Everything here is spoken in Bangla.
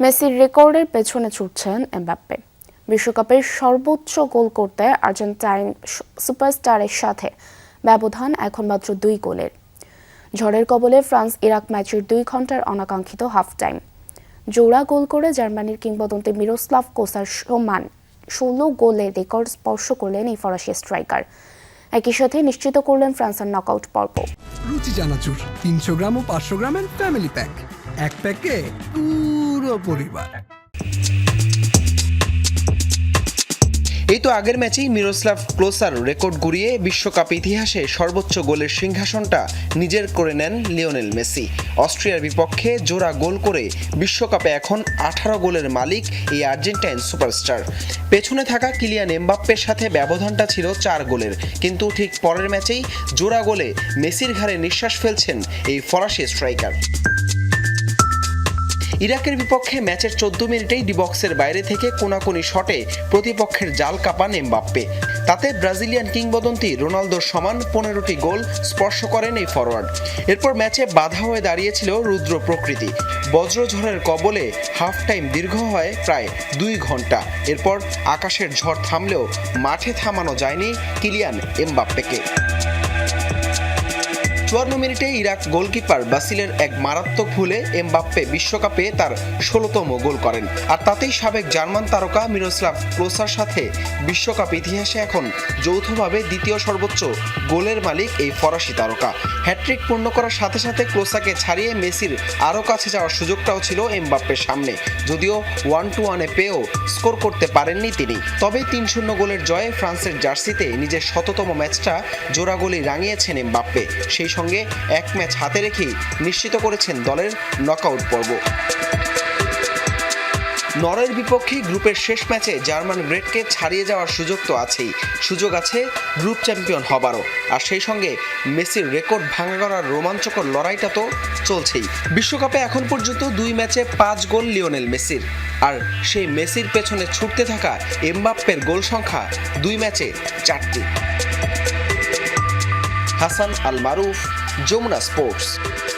মেসির রেকর্ডের পেছনে ছুটছেন এমবাপ্পে। বিশ্বকাপের সর্বোচ্চ গোল করতে আর্জেন্টাইন সুপারস্টারের সাথে ব্যবধান এখন মাত্র 2 গোলের। ঝড়ের কবলে ফ্রান্স ইরাক ম্যাচের 2 ঘন্টার অনাকাঙ্ক্ষিত হাফ টাইম। জোড়া গোল করে জার্মানির কিংবদন্তি মিরোস্লাভ ক্লোসার সমান 16 গোলের রেকর্ড স্পর্শ করলেন এই ফরাসি স্ট্রাইকার। একই সাথে নিশ্চিত করলেন ফ্রান্সের নকআউট পর্ব। রুচি চানাচুর 300 গ্রাম ও 500 গ্রামের ফ্যামিলি প্যাক, এক প্যাকে পুরো পরিবার। এই তো আগের ম্যাচেই মিরোস্লাভ ক্লোসার রেকর্ড গুড়িয়ে বিশ্বকাপ ইতিহাসে সর্বোচ্চ গোলের সিংহাসনটা নিজের করে নেন লিওনেল মেসি। অস্ট্রিয়ার বিপক্ষে জোড়া গোল করে বিশ্বকাপে এখন 18 গোলের মালিক এই আর্জেন্টাইন সুপারস্টার। পেছনে থাকা কিলিয়ান এমবাপ্পের সাথে ব্যবধানটা ছিল 4 গোলের, কিন্তু ঠিক পরের ম্যাচেই জোড়া গোলে মেসির ঘাড়ে নিঃশ্বাস ফেলছেন এই ফরাসি স্ট্রাইকার। ইরাকের বিপক্ষে ম্যাচের 14 মিনিটেই ডি বক্সের বাইরে থেকে কোনাকুনি শটে প্রতিপক্ষের জাল কাঁপান এমবাপ্পে। তাতে ব্রাজিলিয়ান কিংবদন্তি রোনালদোর সমান 15টি গোল স্পর্শ করেন এই ফরোয়ার্ড। এরপর ম্যাচে বাধা হয়ে দাঁড়িয়েছিল রুদ্র প্রকৃতি। বজ্রঝড়ের কবলে হাফ টাইম দীর্ঘ হয় প্রায় 2 ঘন্টা। এরপর আকাশের ঝড় থামলেও মাঠে থামানো যায়নি কিলিয়ান এমবাপ্পেকে। 54 মিনিটে ইরাক গোলকিপার বাসিলের এক মারাত্মক ভুলে এমবাপ্পে বিশ্বকাপে তার 16তম গোল করেন। আর তাতেই সাবেক জার্মান তারকা মিরোস্লাভ ক্লোসার সাথে বিশ্বকাপ ইতিহাসে এখন যৌথভাবে দ্বিতীয় সর্বোচ্চ গোলের মালিক এই ফরাসি তারকা। হ্যাট্রিক পূর্ণ করার সাথে সাথে ক্লোসাকে ছাড়িয়ে মেসির আরও কাছে যাওয়ার সুযোগটাও ছিল এমবাপ্পের সামনে, যদিও 1-1-এ পেয়েও স্কোর করতে পারেননি তিনি। তবে 3-0 গোলের জয়ে ফ্রান্সের জার্সিতে নিজের 100তম ম্যাচটা জোড়া গোলে রাঙিয়েছেন এমবাপ্পে। সেই সঙ্গে এক ম্যাচ হাতে রেখেই নিশ্চিত করেছেন দলের নকআউট পর্ব। নরওয়ের বিপক্ষে গ্রুপের শেষ ম্যাচে জার্মান গ্রেটকে ছাড়িয়ে যাওয়ার সুযোগ তো আছেই, সুযোগ আছে গ্রুপ চ্যাম্পিয়ন হবারও। আর সেই সঙ্গে মেসির রেকর্ড ভাঙা করার রোমাঞ্চকর লড়াইটা তো চলছেই। বিশ্বকাপে এখন পর্যন্ত 2 ম্যাচে 5 গোল লিওনেল মেসির। আর সেই মেসির পেছনে ছুটতে থাকা এমবাপ্পের গোল সংখ্যা 2 ম্যাচে 4টি। হাসান আল মারুফ, যমুনা স্পোর্টস।